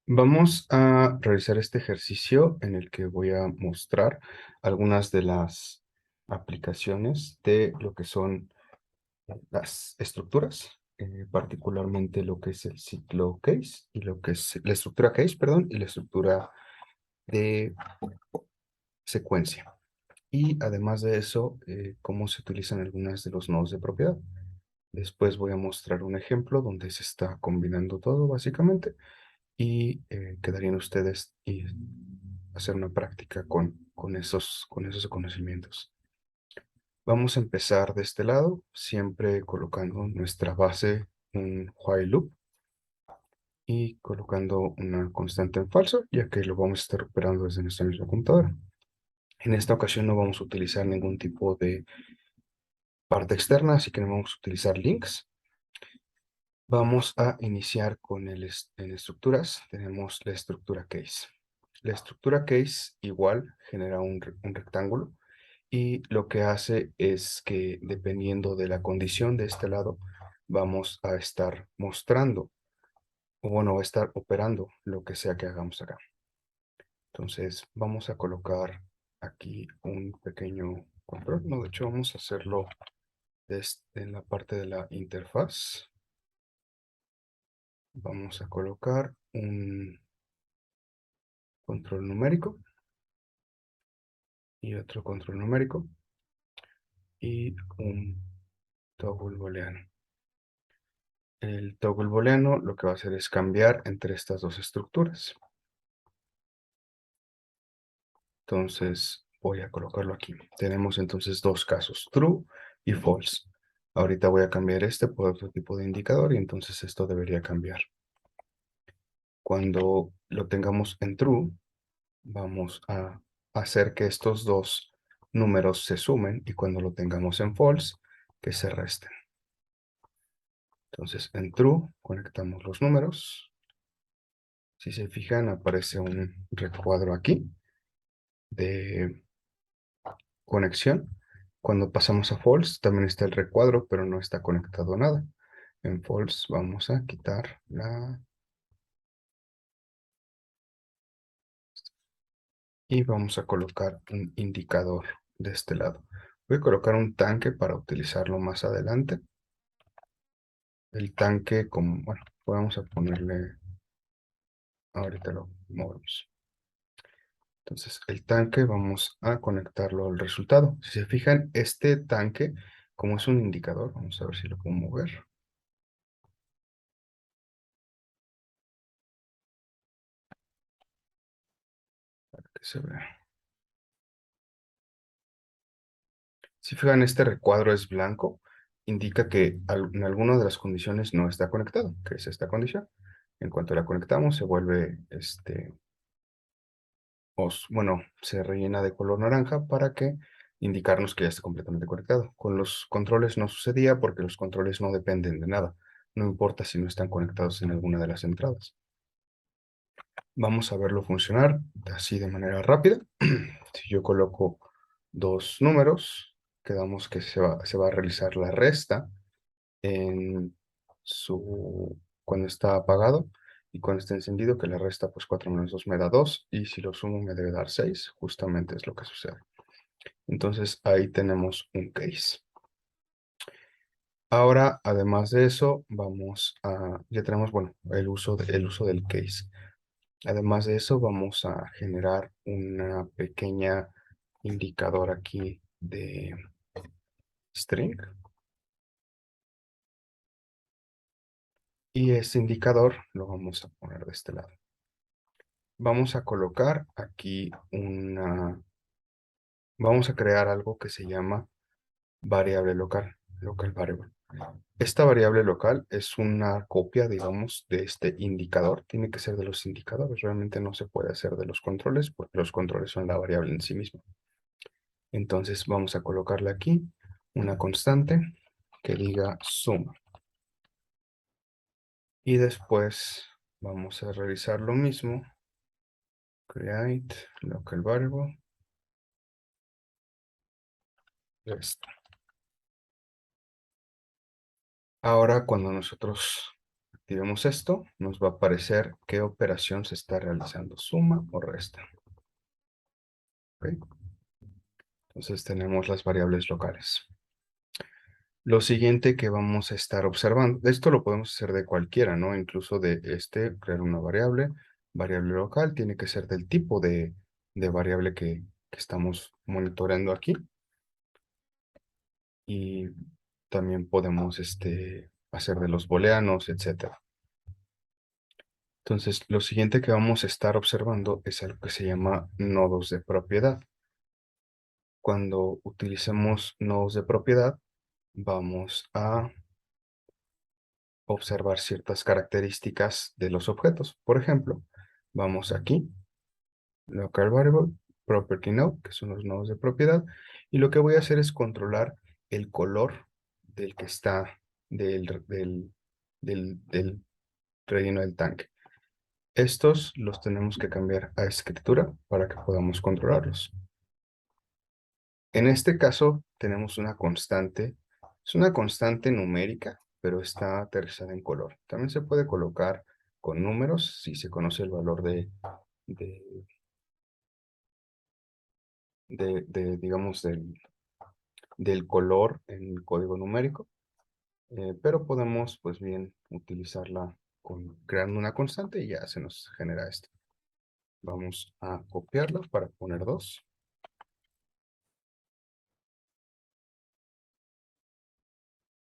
Vamos a realizar este ejercicio en el que voy a mostrar algunas de las aplicaciones de lo que son las estructuras, particularmente lo que es el ciclo case y lo que es la estructura case, perdón, y la estructura de secuencia. Y además de eso, cómo se utilizan algunas de los nodos de propiedad. Después voy a mostrar un ejemplo donde se está combinando todo básicamente y quedarían ustedes y hacer una práctica con esos conocimientos. Vamos a empezar de este lado, siempre colocando nuestra base, un while loop, y colocando una constante en falso, ya que lo vamos a estar operando desde nuestra misma computadora. En esta ocasión no vamos a utilizar ningún tipo de parte externa, así que no vamos a utilizar links. Vamos a iniciar con en estructuras. Tenemos la estructura case. La estructura case igual genera un rectángulo y lo que hace es que dependiendo de la condición de este lado, vamos a estar mostrando, o bueno, va a estar operando lo que sea que hagamos acá. Entonces vamos a colocar aquí un pequeño control. No, de hecho vamos a hacerlo en la parte de la interfaz. Vamos a colocar un control numérico y otro control numérico y un toggle booleano. El toggle booleano lo que va a hacer es cambiar entre estas dos estructuras. Entonces voy a colocarlo aquí. Tenemos entonces dos casos, true y false. Ahorita voy a cambiar este por otro tipo de indicador y entonces esto debería cambiar. Cuando lo tengamos en true, vamos a hacer que estos dos números se sumen y cuando lo tengamos en false, que se resten. Entonces en true conectamos los números. Si se fijan, aparece un recuadro aquí de conexión. Cuando pasamos a false, también está el recuadro, pero no está conectado a nada. En false vamos a quitar y vamos a colocar un indicador de este lado. Voy a colocar un tanque para utilizarlo más adelante. El tanque, como, bueno, vamos a ponerle, ahorita lo movemos. Entonces, el tanque vamos a conectarlo al resultado. Si se fijan, este tanque, como es un indicador, vamos a ver si lo puedo mover. Para que se vea. Si fijan, este recuadro es blanco, indica que en alguna de las condiciones no está conectado, que es esta condición. En cuanto la conectamos, se vuelve, bueno, se rellena de color naranja para que indicarnos que ya está completamente conectado. Con los controles no sucedía porque los controles no dependen de nada. No importa si no están conectados en alguna de las entradas. Vamos a verlo funcionar así de manera rápida. Si yo coloco dos números, quedamos que se va a realizar la resta en cuando está apagado y cuando está encendido, que la resta pues 4 menos 2 me da 2 y si lo sumo me debe dar 6, justamente es lo que sucede. Entonces ahí tenemos un case. Ahora, además de eso, ya tenemos, bueno, el uso del case. Además de eso, vamos a generar una pequeña indicador aquí de string. Y ese indicador lo vamos a poner de este lado. Vamos a colocar aquí vamos a crear algo que se llama variable local, local variable. Esta variable local es una copia, digamos, de este indicador. Tiene que ser de los indicadores. Realmente no se puede hacer de los controles porque los controles son la variable en sí misma. Entonces vamos a colocarle aquí una constante que diga suma. Y después vamos a realizar lo mismo. Create local variable. Esto. Ahora cuando nosotros activemos esto, nos va a aparecer qué operación se está realizando, suma o resta. ¿Ok? Entonces tenemos las variables locales. Lo siguiente que vamos a estar observando, esto lo podemos hacer de cualquiera, ¿no? Incluso de crear una variable local, tiene que ser del tipo de variable que estamos monitoreando aquí. Y también podemos hacer de los booleanos, etcétera. Entonces, lo siguiente que vamos a estar observando es algo que se llama nodos de propiedad. Cuando utilicemos nodos de propiedad, vamos a observar ciertas características de los objetos. Por ejemplo, vamos aquí, local variable, property node, que son los nodos de propiedad, y lo que voy a hacer es controlar el color del que está, del relleno del tanque. Estos los tenemos que cambiar a escritura para que podamos controlarlos. En este caso tenemos una constante, es una constante numérica, pero está aterrizada en color. También se puede colocar con números si se conoce el valor de, digamos, del color en el código numérico, pero podemos pues bien utilizarla creando una constante y ya se nos genera esto. Vamos a copiarla para poner 2.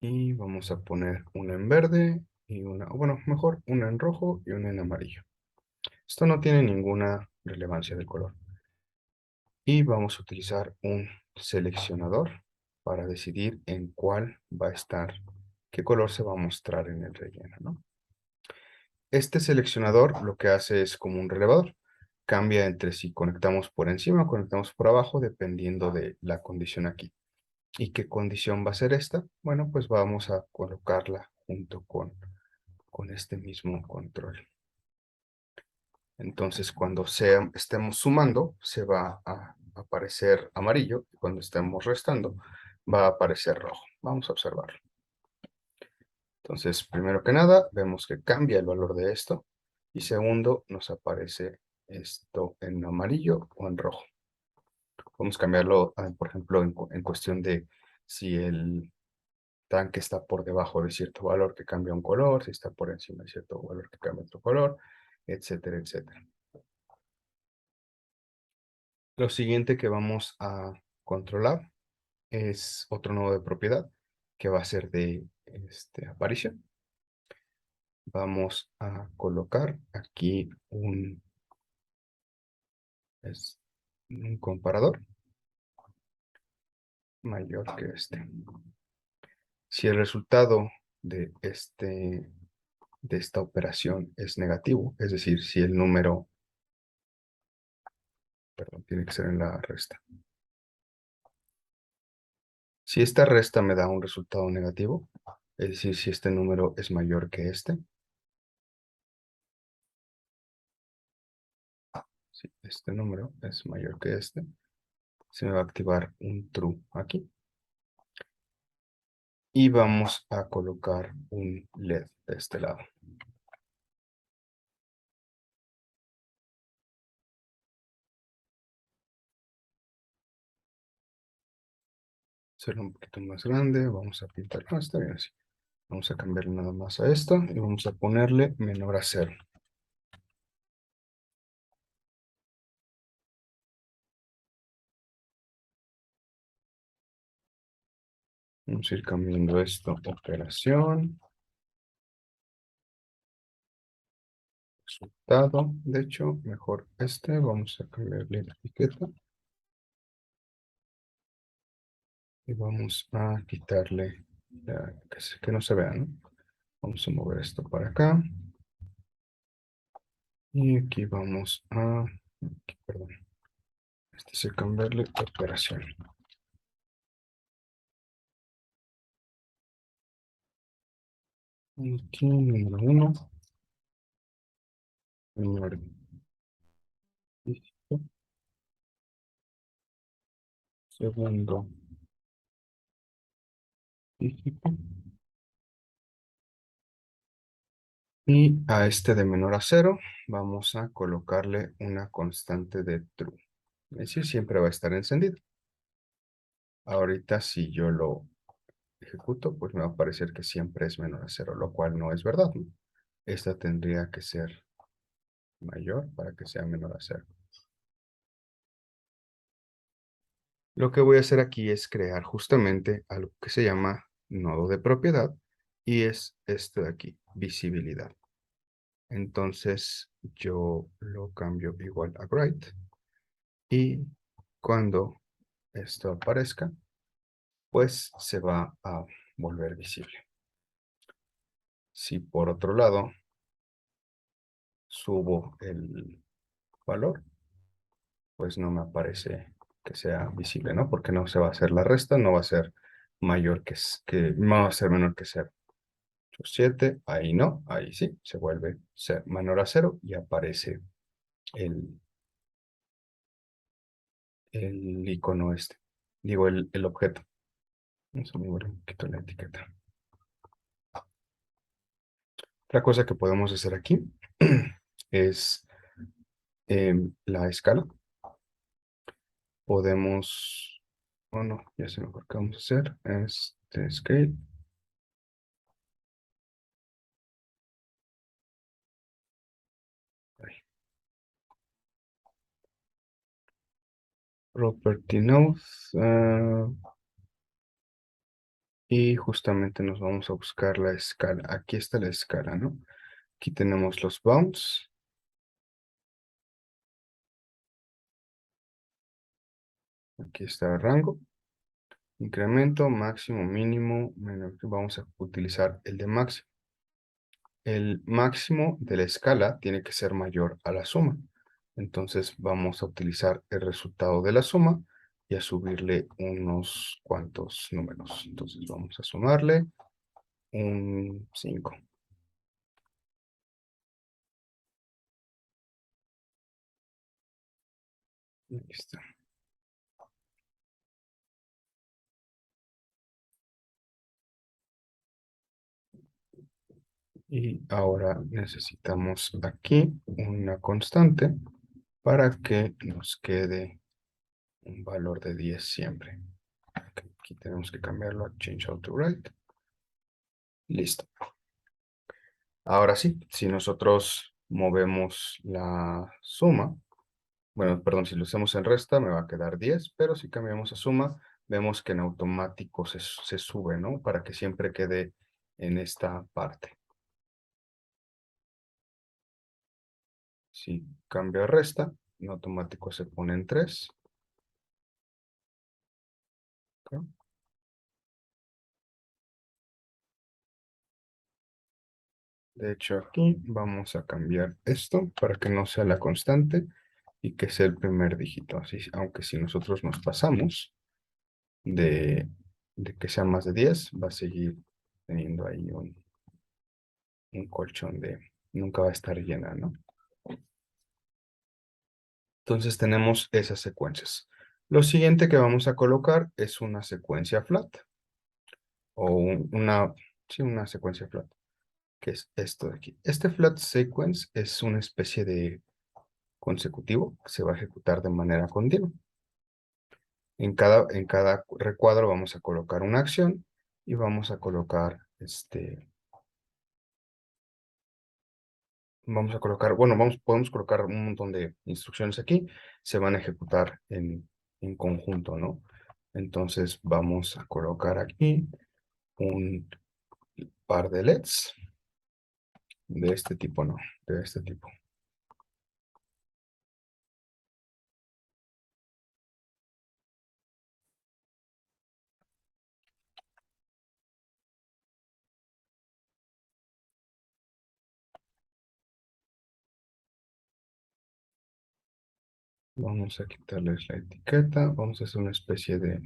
Y vamos a poner una en verde y una, bueno, mejor una en rojo y una en amarillo. Esto no tiene ninguna relevancia del color. Y vamos a utilizar un seleccionador para decidir en cuál va a estar, qué color se va a mostrar en el relleno, ¿no? Este seleccionador lo que hace es como un relevador. Cambia entre si conectamos por encima o conectamos por abajo, dependiendo de la condición aquí. ¿Y qué condición va a ser esta? Bueno, pues vamos a colocarla junto con este mismo control. Entonces, cuando estemos sumando, se va a aparecer amarillo, y cuando estemos restando, va a aparecer rojo. Vamos a observarlo. Entonces, primero que nada, vemos que cambia el valor de esto, y segundo, nos aparece esto en amarillo o en rojo. Podemos cambiarlo, por ejemplo, en cuestión de si el tanque está por debajo de cierto valor que cambia un color, si está por encima de cierto valor que cambia otro color, etcétera, etcétera. Lo siguiente que vamos a controlar es otro nodo de propiedad que va a ser de aparición. Vamos a colocar aquí un comparador mayor que este. Si el resultado de esta operación es negativo, es decir, si el número, perdón, tiene que ser en la resta. Si esta resta me da un resultado negativo, es decir, si este número es mayor que si este número es mayor que se me va a activar un true aquí. Y vamos a colocar un LED de este lado. Hacerlo un poquito más grande, vamos a pintar, está bien así. Vamos a cambiarle nada más a esto y vamos a ponerle menor a 0. Vamos a ir cambiando esto, operación, resultado. De hecho, mejor vamos a cambiarle la etiqueta. Y vamos a quitarle, que no se vea, ¿no? Vamos a mover esto para acá. Y aquí vamos a, perdón, es cambiarle operación. Aquí, número 1. Número dígito. Segundo dígito. Y a este de menor a cero vamos a colocarle una constante de true. Es decir, siempre va a estar encendido. Ahorita si yo lo ejecuto, pues me va a parecer que siempre es menor a cero, lo cual no es verdad, ¿no? Esta tendría que ser mayor para que sea menor a cero. Lo que voy a hacer aquí es crear justamente algo que se llama nodo de propiedad y es este de aquí, visibilidad. Entonces yo lo cambio igual a bright y cuando esto aparezca, pues se va a volver visible. Si por otro lado subo el valor, pues no me aparece que sea visible, ¿no? Porque no se va a hacer la resta, no va a ser mayor no va a ser menor que 0. 7, ahí no, ahí sí, se vuelve menor a 0 y aparece el, el icono este. Digo, el objeto. Vamos a mover un poquito la etiqueta. Otra cosa que podemos hacer aquí es la escala. Podemos, oh no, ya sé mejor qué vamos a hacer. Este scale. Ahí. Property node. Y justamente nos vamos a buscar la escala. Aquí está la escala, ¿no? Aquí tenemos los bounds. Aquí está el rango. Incremento, máximo, mínimo. Vamos a utilizar el de máximo. El máximo de la escala tiene que ser mayor a la suma. Entonces vamos a utilizar el resultado de la suma y a subirle unos cuantos números. Entonces vamos a sumarle un 5. Ahí está. Y ahora necesitamos aquí una constante para que nos quede un valor de 10 siempre. Aquí tenemos que cambiarlo a change out to right. Listo. Ahora sí, si nosotros movemos la suma, bueno, perdón, si lo hacemos en resta me va a quedar 10, pero si cambiamos a suma, vemos que en automático se sube, ¿no? Para que siempre quede en esta parte. Si cambio a resta, en automático se pone en 3. ¿Ok? De hecho, aquí vamos a cambiar esto para que no sea la constante y que sea el primer dígito. Así, aunque si nosotros nos pasamos de, de que sea más de 10, va a seguir teniendo ahí un colchón de... Nunca va a estar llena, ¿no? Entonces tenemos esas secuencias. Lo siguiente que vamos a colocar es una secuencia flat. O sí, una secuencia flat. Que es esto de aquí. Este flat sequence es una especie de consecutivo que se va a ejecutar de manera continua. En cada recuadro vamos a colocar una acción y vamos a colocar bueno, podemos colocar un montón de instrucciones aquí, se van a ejecutar en conjunto, ¿no? Entonces vamos a colocar aquí un par de LEDs de este tipo, no, de este tipo. Vamos a quitarles la etiqueta, vamos a hacer una especie de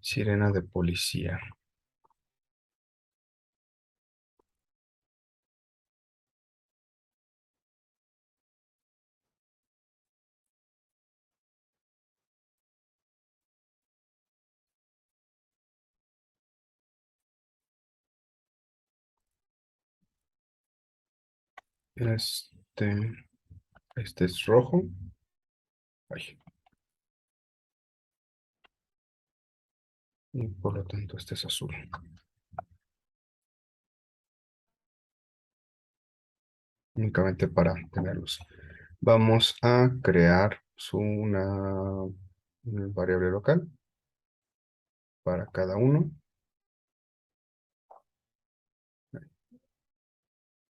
sirena de policía. Este, este es rojo. Ay, y por lo tanto este es azul. Únicamente para tenerlos. Vamos a crear una variable local para cada uno.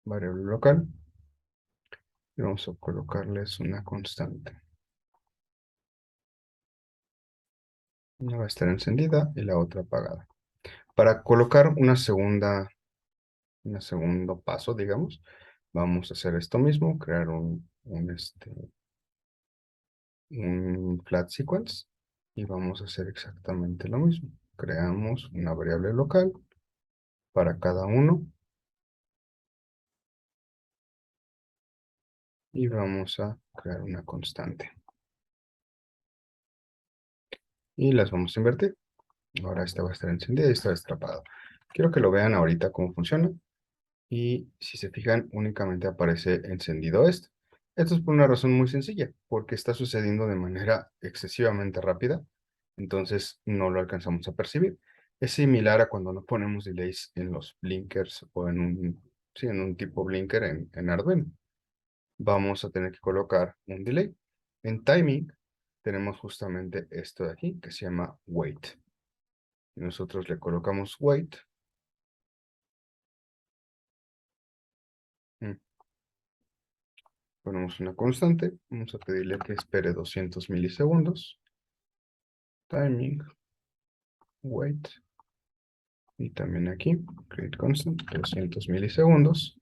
Variable local. Y vamos a colocarles una constante. Una va a estar encendida y la otra apagada. Para colocar un segundo paso, digamos, vamos a hacer esto mismo, crear un flat sequence y vamos a hacer exactamente lo mismo. Creamos una variable local para cada uno y vamos a crear una constante. Y las vamos a invertir. Ahora esta va a estar encendida y esta destrapada. Quiero que lo vean ahorita cómo funciona. Y si se fijan, únicamente aparece encendido esto. Esto es por una razón muy sencilla, porque está sucediendo de manera excesivamente rápida, entonces no lo alcanzamos a percibir. Es similar a cuando no ponemos delays en los blinkers o sí, en un tipo blinker en Arduino. Vamos a tener que colocar un delay. En timing tenemos justamente esto de aquí, que se llama wait. Y nosotros le colocamos wait. mm, Ponemos una constante, vamos a pedirle que espere 200 milisegundos. Timing, wait, y también aquí, create constant, 200 milisegundos.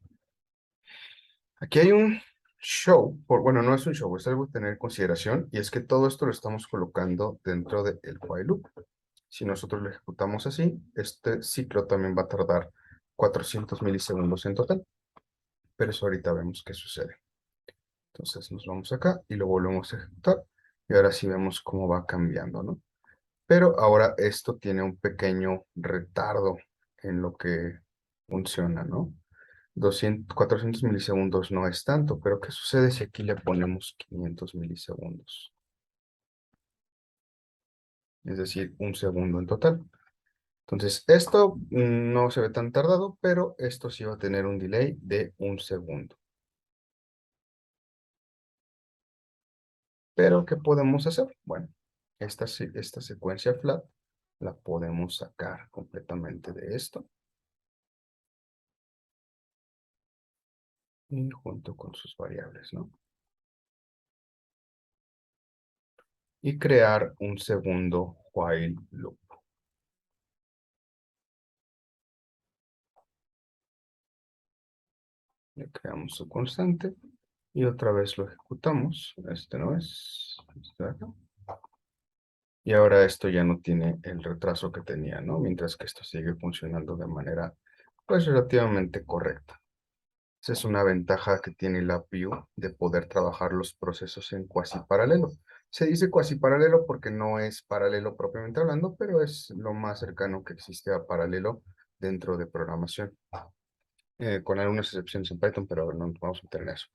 Aquí hay un show, bueno, no es un show, es algo a tener en consideración, y es que todo esto lo estamos colocando dentro del while loop. Si nosotros lo ejecutamos así, este ciclo también va a tardar 400 milisegundos en total, pero eso ahorita vemos qué sucede. Entonces nos vamos acá y lo volvemos a ejecutar, y ahora sí vemos cómo va cambiando, ¿no? Pero ahora esto tiene un pequeño retardo en lo que funciona, ¿no? 400 milisegundos no es tanto, pero ¿qué sucede si aquí le ponemos 500 milisegundos? Es decir, un segundo en total. Entonces, esto no se ve tan tardado, pero esto sí va a tener un delay de un segundo. Pero, ¿qué podemos hacer? Bueno, esta secuencia flat la podemos sacar completamente de esto. Y junto con sus variables, ¿no? Y crear un segundo while loop. Le creamos su constante y otra vez lo ejecutamos. Este no es. Este de acá. Y ahora esto ya no tiene el retraso que tenía, ¿no? Mientras que esto sigue funcionando de manera, pues, relativamente correcta. Esa es una ventaja que tiene la APU de poder trabajar los procesos en cuasi paralelo. Se dice cuasi paralelo porque no es paralelo propiamente hablando, pero es lo más cercano que existe a paralelo dentro de programación. Con algunas excepciones en Python, pero no nos vamos a meter en eso.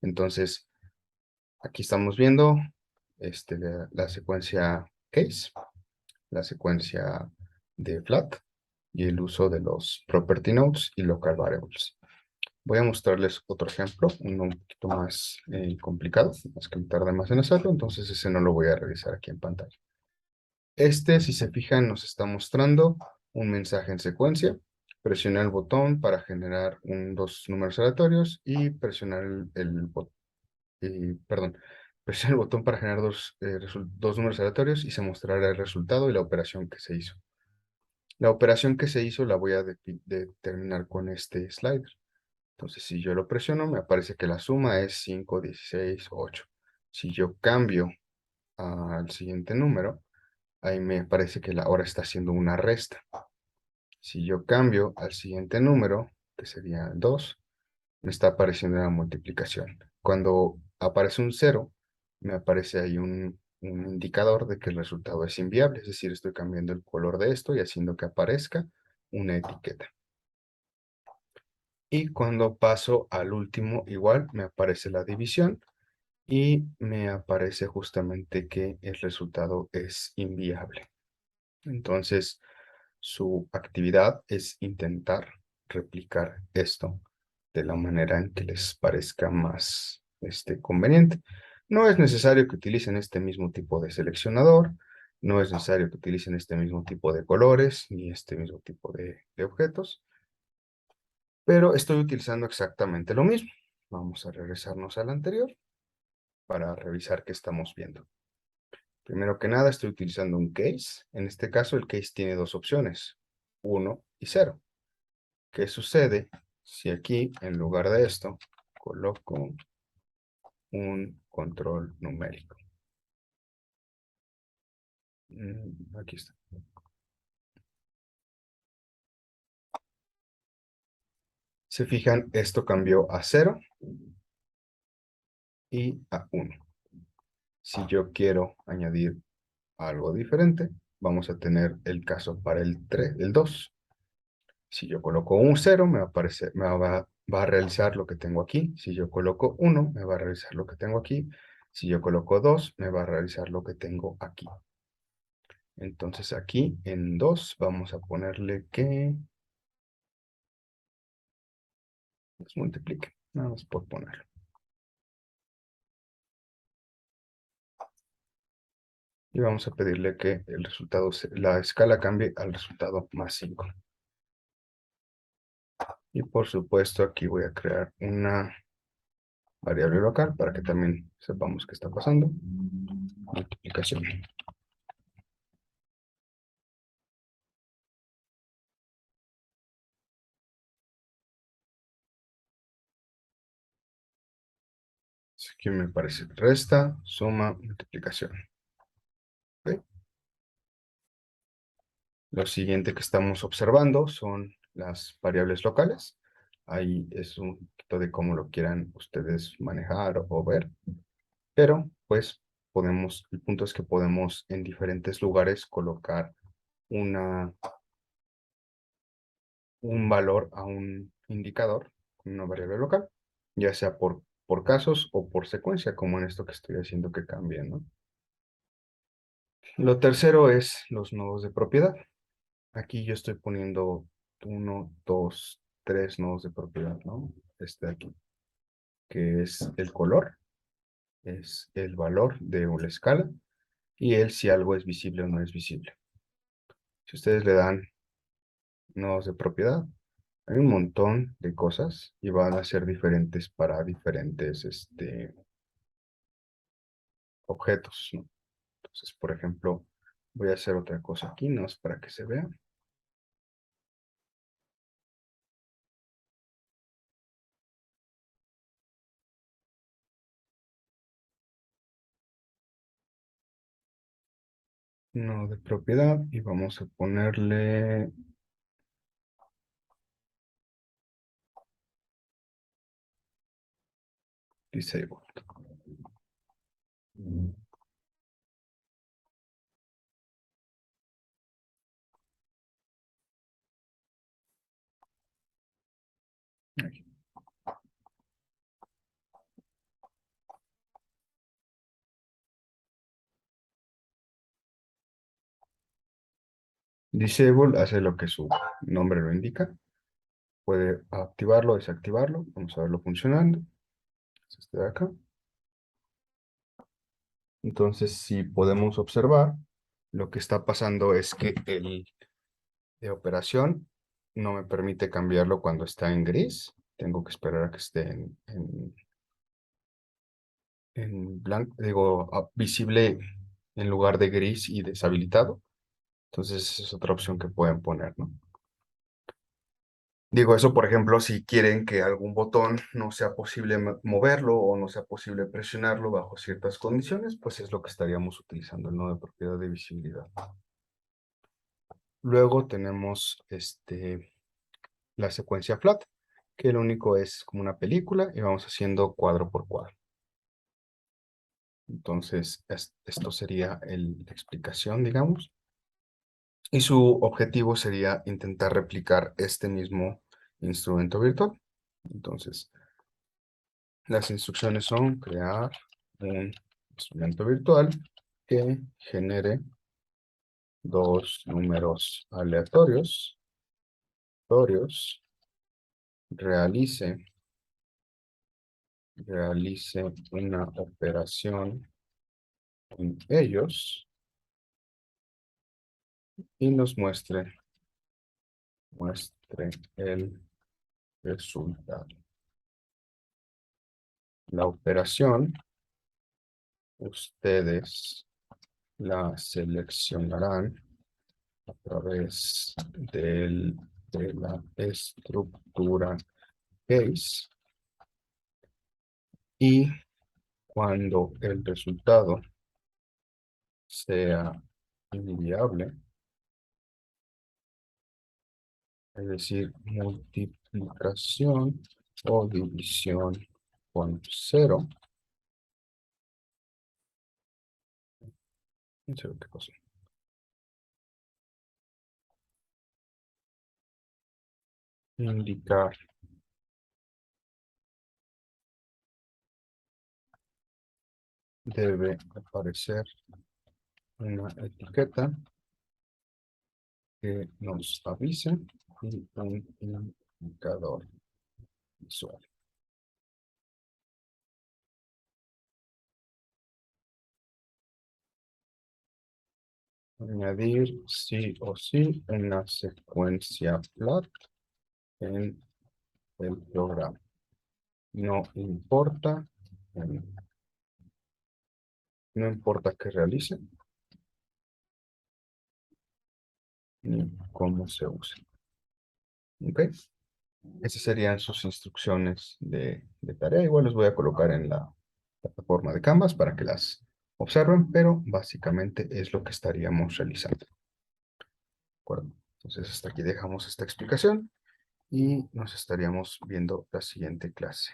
Entonces, aquí estamos viendo la secuencia case, la secuencia de flat y el uso de los property nodes y local variables. Voy a mostrarles otro ejemplo, uno un poquito más complicado, más que me tarde más en hacerlo, entonces ese no lo voy a revisar aquí en pantalla. Si se fijan, nos está mostrando un mensaje en secuencia. Presionar el botón para generar dos números aleatorios y presionar perdón, presionar el botón para generar dos números aleatorios y se mostrará el resultado y la operación que se hizo. La operación que se hizo la voy a determinar con este slider. Entonces, si yo lo presiono, me aparece que la suma es 5, 16, 8. Si yo cambio al siguiente número, ahí me parece que ahora está haciendo una resta. Si yo cambio al siguiente número, que sería 2, me está apareciendo una multiplicación. Cuando aparece un 0, me aparece ahí un indicador de que el resultado es inviable, es decir, estoy cambiando el color de esto y haciendo que aparezca una etiqueta. Y cuando paso al último, igual me aparece la división y me aparece justamente que el resultado es inviable. Entonces, su actividad es intentar replicar esto de la manera en que les parezca más conveniente. No es necesario que utilicen este mismo tipo de seleccionador, no es necesario que utilicen este mismo tipo de colores, ni este mismo tipo de objetos, pero estoy utilizando exactamente lo mismo. Vamos a regresarnos al anterior para revisar qué estamos viendo. Primero que nada, estoy utilizando un case. En este caso, el case tiene dos opciones, 1 y 0. ¿Qué sucede si aquí, en lugar de esto, coloco un control numérico? Aquí está. Se fijan, esto cambió a 0 y a 1. Si yo quiero añadir algo diferente, vamos a tener el caso para el 3, el 2. Si yo coloco un 0, me va a aparecer, va a realizar lo que tengo aquí. Si yo coloco 1, me va a realizar lo que tengo aquí. Si yo coloco 2, me va a realizar lo que tengo aquí. Entonces aquí en 2 vamos a ponerle que nos multiplique. Nada más por ponerlo. Y vamos a pedirle que el resultado, la escala cambie al resultado más 5. Y por supuesto aquí voy a crear una variable local para que también sepamos qué está pasando. Multiplicación. Aquí me parece resta, suma, multiplicación. ¿Ok? Lo siguiente que estamos observando son las variables locales. Ahí es un poquito de cómo lo quieran ustedes manejar o ver. Pero, pues, el punto es que podemos en diferentes lugares colocar un valor a un indicador, una variable local, ya sea por casos o por secuencia, como en esto que estoy haciendo que cambien, ¿no? Lo tercero es los nodos de propiedad. Aquí yo estoy poniendo 1, 2, 3 nodos de propiedad, ¿no? Este de aquí, que es el color, es el valor de una escala, y el si algo es visible o no es visible. Si ustedes le dan nodos de propiedad, hay un montón de cosas y van a ser diferentes para diferentes objetos, ¿no? Entonces, por ejemplo, voy a hacer otra cosa aquí, no es para que se vea. Nodo de propiedad y vamos a ponerle disable. Aquí. Disable hace lo que su nombre lo indica. Puede activarlo o desactivarlo. Vamos a verlo funcionando. Es este de acá. Entonces, si podemos observar, lo que está pasando es que el de operación no me permite cambiarlo cuando está en gris. Tengo que esperar a que esté en blanco, digo, visible en lugar de gris y deshabilitado. Entonces, es otra opción que pueden poner, ¿no? Digo eso, por ejemplo, si quieren que algún botón no sea posible moverlo o no sea posible presionarlo bajo ciertas condiciones, pues es lo que estaríamos utilizando el nodo de propiedad de visibilidad. Luego tenemos la secuencia flat, que lo único es como una película y vamos haciendo cuadro por cuadro. Entonces, esto sería la explicación, digamos. Y su objetivo sería intentar replicar este mismo instrumento virtual. Entonces, las instrucciones son crear un instrumento virtual que genere dos números aleatorios, realice una operación en ellos y nos muestre el resultado. La operación, ustedes la seleccionarán a través de la estructura case, y cuando el resultado sea inviable, es decir, multiplicación o división con cero. No sé qué pasó. Indicar debe aparecer una etiqueta que nos avise y un indicador visual. Añadir sí o sí en la secuencia plot en el programa. No importa, no importa que realice ni cómo se use. ¿Ok? Esas serían sus instrucciones de tarea. Igual los voy a colocar en la plataforma de Canvas para que las observen, pero básicamente es lo que estaríamos realizando. ¿De acuerdo? Entonces hasta aquí dejamos esta explicación y nos estaríamos viendo la siguiente clase.